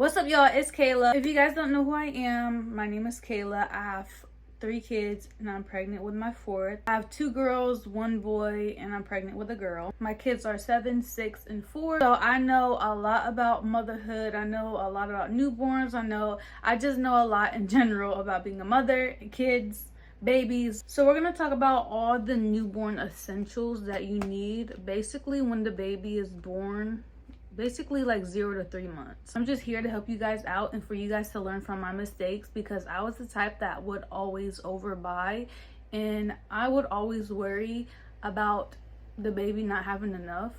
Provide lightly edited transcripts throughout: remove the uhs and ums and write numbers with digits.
What's up, y'all? It's Kayla. If you guys don't know who I am, my name is Kayla. I have 3 kids and I'm pregnant with my 4th. I have 2 girls, 1 boy, and I'm pregnant with a girl. My kids are 7, 6, and 4. So I know a lot about motherhood. I know a lot about newborns. I just know a lot in general about being a mother, kids, babies. So we're gonna talk about all the newborn essentials that you need basically when the baby is born. Basically like 0 to 3 months. I'm just here to help you guys out and for you guys to learn from my mistakes, because I was the type that would always overbuy and I would always worry about the baby not having enough.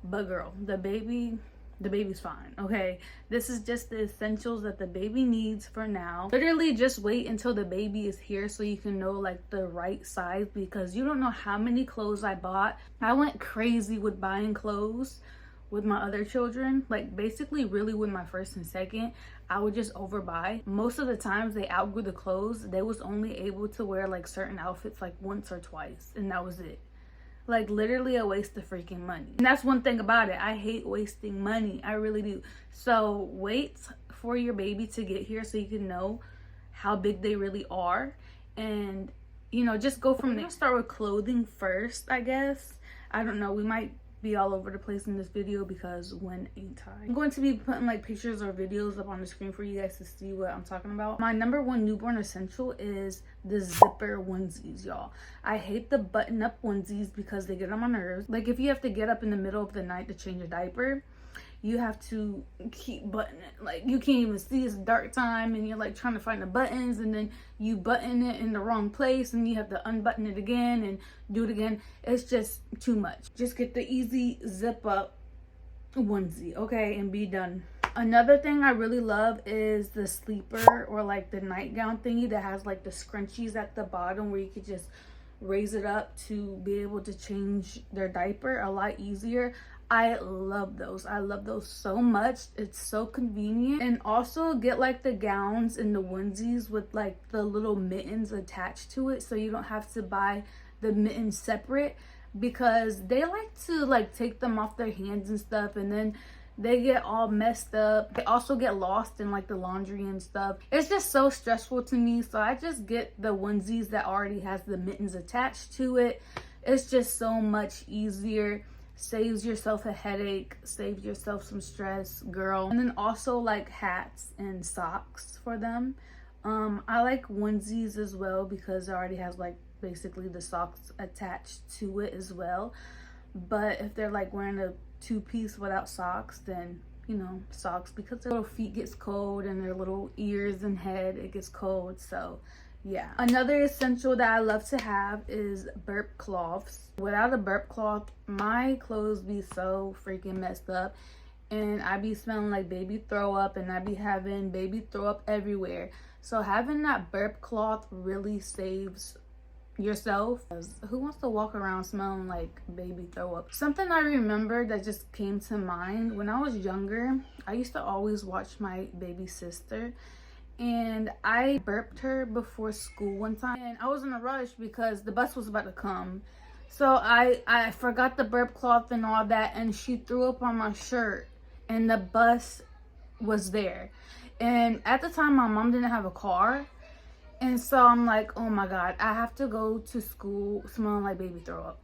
But girl, the baby's fine, okay? This is just the essentials that the baby needs for now. Literally just wait until the baby is here so you can know like the right size, because you don't know how many clothes I bought. I went crazy with buying clothes with my other children. Like basically really with my 1st and 2nd, I would just overbuy. Most of the times they outgrew the clothes. They was only able to wear like certain outfits like once or twice, and that was it. Like literally a waste of freaking money. And that's one thing about it. I hate wasting money. I really do. So wait for your baby to get here so you can know how big they really are, and you know, just go from there. Start with clothing first, I guess. I don't know, we might be all over the place in this video because when ain't I? I'm going to be putting like pictures or videos up on the screen for you guys to see what I'm talking about. My #1 newborn essential is the zipper onesies, y'all. I hate the button up onesies because they get on my nerves. Like if you have to get up in the middle of the night to change a diaper, you have to keep buttoning it. Like you can't even see, it's dark time and you're like trying to find the buttons, and then you button it in the wrong place and you have to unbutton it again and do it again. It's just too much. Just get the easy zip up onesie, okay, and be done. Another thing I really love is the sleeper or like the nightgown thingy that has like the scrunchies at the bottom where you could just raise it up to be able to change their diaper a lot easier. I love those. I love those so much. It's so convenient. And also get like the gowns and the onesies with like the little mittens attached to it, so you don't have to buy the mittens separate, because they like to like take them off their hands and stuff, and then they get all messed up. They also get lost in like the laundry and stuff. It's just so stressful to me, so I just get the onesies that already has the mittens attached to it. It's just so much easier. Saves yourself a headache, saves yourself some stress, girl. And then also like hats and socks for them. I like onesies as well because it already has like basically the socks attached to it as well. But if they're like wearing a 2-piece without socks, then you know, socks, because their little feet gets cold and their little ears and head, it gets cold. So yeah. Another essential that I love to have is burp cloths. Without a burp cloth, my clothes be so freaking messed up, and I be smelling like baby throw up, and I be having baby throw up everywhere. So having that burp cloth really saves yourself. Who wants to walk around smelling like baby throw up? Something I remember that just came to mind, when I was younger, I used to always watch my baby sister, and I burped her before school one time, and I was in a rush because the bus was about to come. So I forgot the burp cloth and all that, and she threw up on my shirt, and the bus was there. And at the time, my mom didn't have a car, and so I'm like, oh my God, I have to go to school smelling like baby throw up.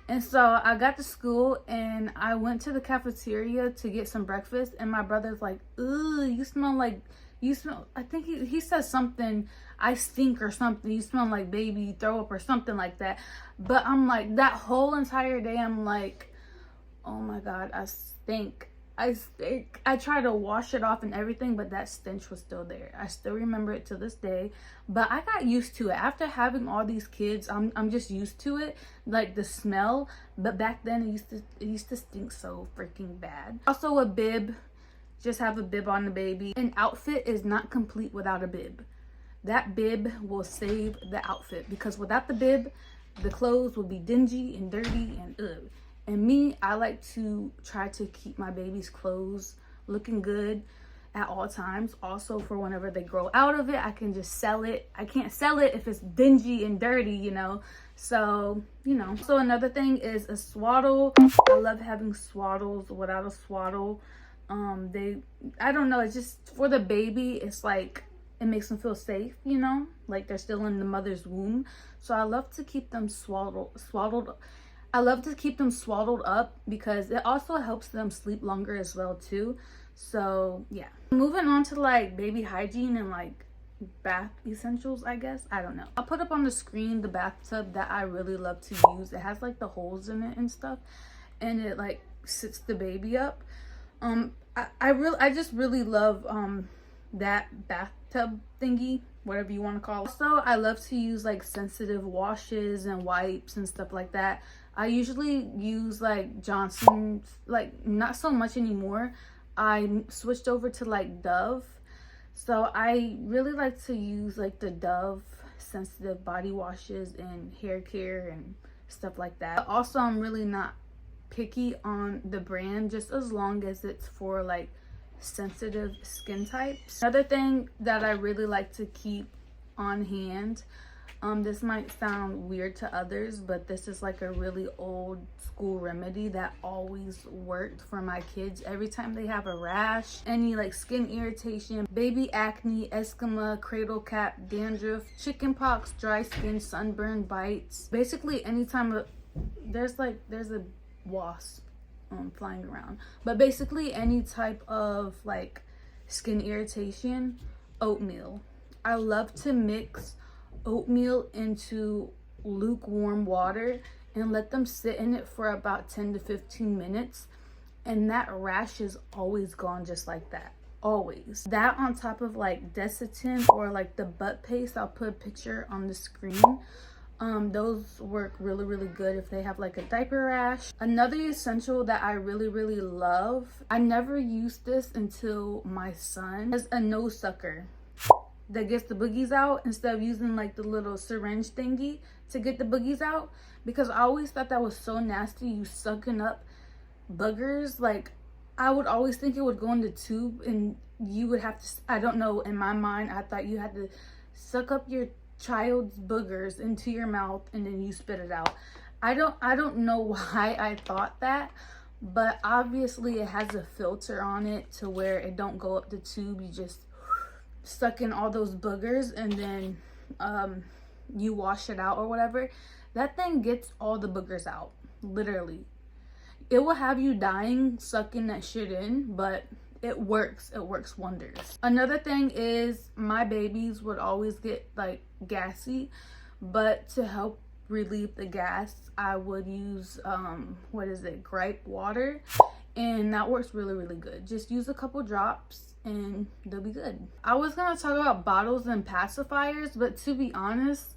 And so I got to school and I went to the cafeteria to get some breakfast, and my brother's like, ooh, you smell, I think he said something, I stink or something, you smell like baby throw up or something like that. But I'm like, that whole entire day, I'm like, oh my God, I stink. I tried to wash it off and everything, but that stench was still there. I still remember it to this day, but I got used to it. After having all these kids, I'm just used to it, like the smell. But back then it used to stink so freaking bad. Also a bib. Just have a bib on the baby. An outfit is not complete without a bib. That bib will save the outfit, because without the bib, the clothes will be dingy and dirty and ugh. And me, I like to try to keep my baby's clothes looking good at all times. Also for whenever they grow out of it, I can just sell it. I can't sell it if it's dingy and dirty, you know. So, you know. So another thing is a swaddle. I love having swaddles. Without a swaddle, I don't know, it's just for the baby, it's like it makes them feel safe, you know, like they're still in the mother's womb. So I love to keep them swaddled. I love to keep them swaddled up because it also helps them sleep longer as well too. So yeah, moving on to like baby hygiene and like bath essentials, I guess. I don't know, I'll put up on the screen the bathtub that I really love to use. It has like the holes in it and stuff, and it like sits the baby up. I just really love that bathtub thingy, whatever you want to call it. Also, I love to use like sensitive washes and wipes and stuff like that. I usually use like Johnson's, like not so much anymore. I switched over to like Dove. So I really like to use like the Dove sensitive body washes and hair care and stuff like that. Also, I'm really not picky on the brand, just as long as it's for like sensitive skin types. Another thing that I really like to keep on hand, this might sound weird to others, but this is like a really old school remedy that always worked for my kids every time they have a rash, any like skin irritation, baby acne, eczema, cradle cap, dandruff, chicken pox, dry skin, sunburn, bites. Basically anytime there's a wasp flying around, but basically any type of like skin irritation, oatmeal. I love to mix oatmeal into lukewarm water and let them sit in it for about 10 to 15 minutes, and that rash is always gone just like that. Always. That on top of like Desitin or like the butt paste, I'll put a picture on the screen. Those work really, really good if they have like a diaper rash. Another essential that I really, really love, I never used this until my son, is a nose sucker that gets the boogies out instead of using like the little syringe thingy to get the boogies out, because I always thought that was so nasty, you sucking up boogers. Like I would always think it would go in the tube and you would have to, I don't know, in my mind I thought you had to suck up your child's boogers into your mouth and then you spit it out. I don't know why I thought that, but obviously it has a filter on it to where it don't go up the tube. You just suck in all those boogers and then you wash it out or whatever. That thing gets all the boogers out, literally. It will have you dying sucking that shit in, but it works wonders. Another thing is my babies would always get like gassy, but to help relieve the gas I would use gripe water, and that works really, really good. Just use a couple drops and they'll be good. I was gonna talk about bottles and pacifiers, but to be honest,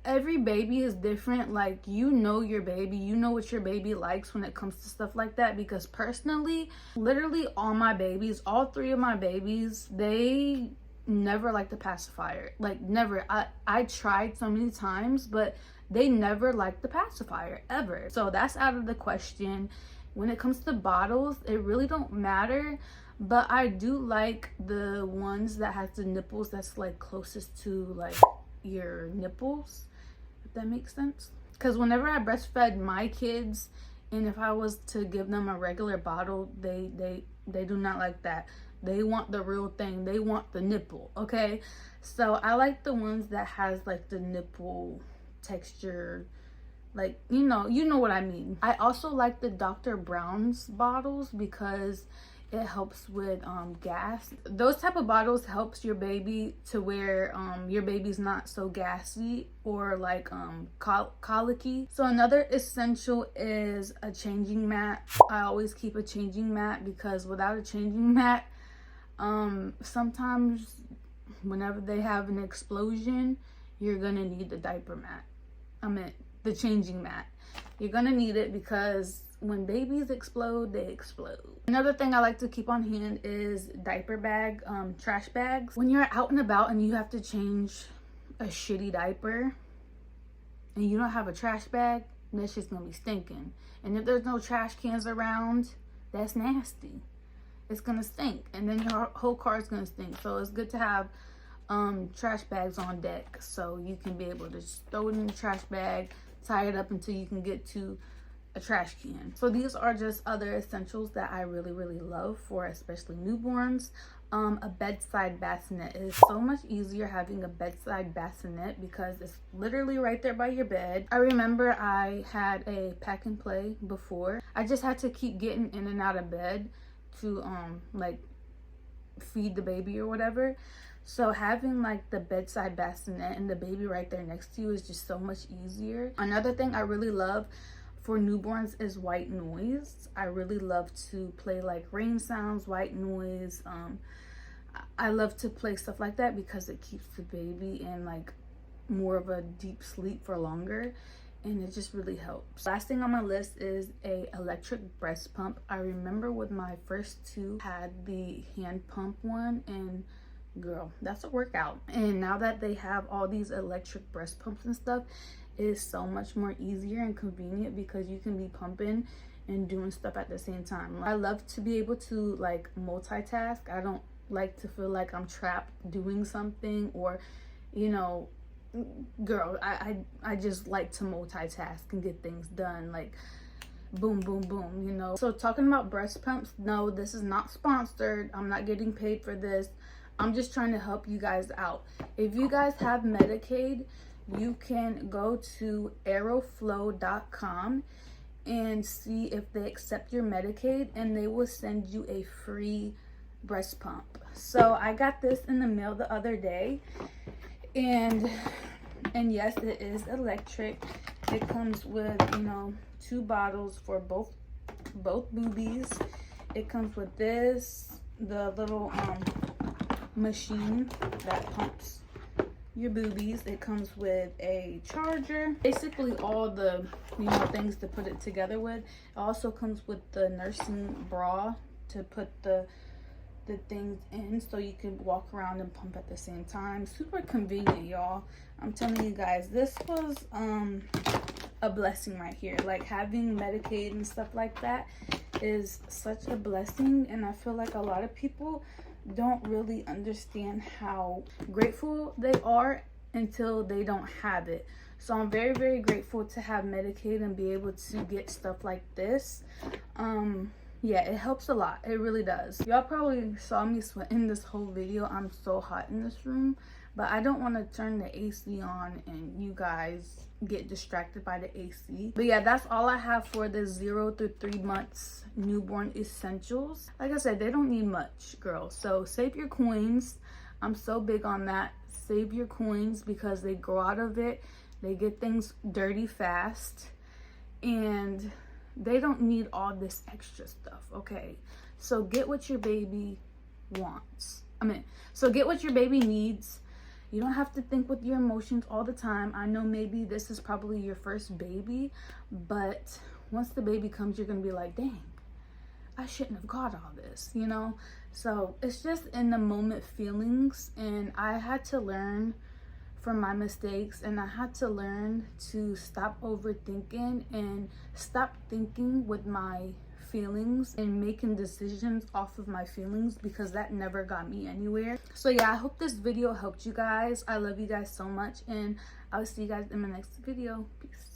every baby is different. Like, you know your baby, you know what your baby likes when it comes to stuff like that. Because personally, literally all three of my babies, they never liked the pacifier. Like, never. I tried so many times, but they never liked the pacifier ever. So that's out of the question. When it comes to bottles, it really don't matter, but I do like the ones that has the nipples that's like closest to like your nipples, if that makes sense. Because whenever I breastfed my kids, and if I was to give them a regular bottle, they do not like that. They want the real thing. They want the nipple, okay? So I like the ones that has like the nipple texture, like, you know what I mean. I also like the Dr. Brown's bottles because it helps with gas. Those type of bottles helps your baby to where your baby's not so gassy or like colicky. So another essential is a changing mat. I always keep a changing mat because without a changing mat, sometimes whenever they have an explosion, you're gonna need the diaper mat. The changing mat. You're gonna need it because when babies explode, they explode. Another thing I like to keep on hand is diaper bag, trash bags. When you're out and about and you have to change a shitty diaper and you don't have a trash bag, that's just gonna be stinking. And if there's no trash cans around, that's nasty. It's gonna stink, and then your whole car is gonna stink. So it's good to have trash bags on deck, so you can be able to just throw it in the trash bag, tie it up until you can get to a trash can. So these are just other essentials that I really love for especially newborns. A bedside bassinet. It is so much easier having a bedside bassinet because it's literally right there by your bed. I remember I had a pack and play before. I just had to keep getting in and out of bed to like feed the baby or whatever. So having like the bedside bassinet and the baby right there next to you is just so much easier. Another thing I really love for newborns is white noise. I really love to play like rain sounds, white noise. I love to play stuff like that because it keeps the baby in like more of a deep sleep for longer, and it just really helps. Last thing on my list is a electric breast pump. I remember with my first two had the hand pump one, and girl, that's a workout. And now that they have all these electric breast pumps and stuff, it is so much more easier and convenient because you can be pumping and doing stuff at the same time. I love to be able to like multitask. I don't like to feel like I'm trapped doing something, or you know, girl, I just like to multitask and get things done, like boom boom boom, you know. So talking about breast pumps, no, this is not sponsored. I'm not getting paid for this. I'm just trying to help you guys out. If you guys have Medicaid, you can go to aeroflow.com and see if they accept your Medicaid, and they will send you a free breast pump. So I got this in the mail the other day, and yes, it is electric. It comes with, you know, 2 bottles for both boobies. It comes with this, the little machine that pumps your boobies. It comes with a charger, basically all the, you know, things to put it together with. It also comes with the nursing bra to put the things in, so you can walk around and pump at the same time. Super convenient, y'all. I'm telling you guys, this was a blessing right here. Like, having Medicaid and stuff like that is such a blessing, and I feel like a lot of people don't really understand how grateful they are until they don't have it. So I'm very grateful to have Medicaid and be able to get stuff like this. Yeah, it helps a lot. It really does. Y'all probably saw me sweating this whole video. I'm so hot in this room, but I don't want to turn the AC on and you guys get distracted by the AC. But yeah, that's all I have for the 0 through 3 months newborn essentials. Like I said, they don't need much, girls. So save your coins. I'm so big on that. Save your coins because they grow out of it. They get things dirty fast, and they don't need all this extra stuff, okay? So get what your baby wants. So get what your baby needs. You don't have to think with your emotions all the time. I know maybe this is probably your first baby, but once the baby comes, you're gonna be like, dang, I shouldn't have got all this, you know? So it's just in the moment feelings, and I had to learn from my mistakes, and I had to learn to stop overthinking and stop thinking with my feelings and making decisions off of my feelings, because that never got me anywhere. So yeah, I hope this video helped you guys. I love you guys so much, and I'll see you guys in my next video. Peace.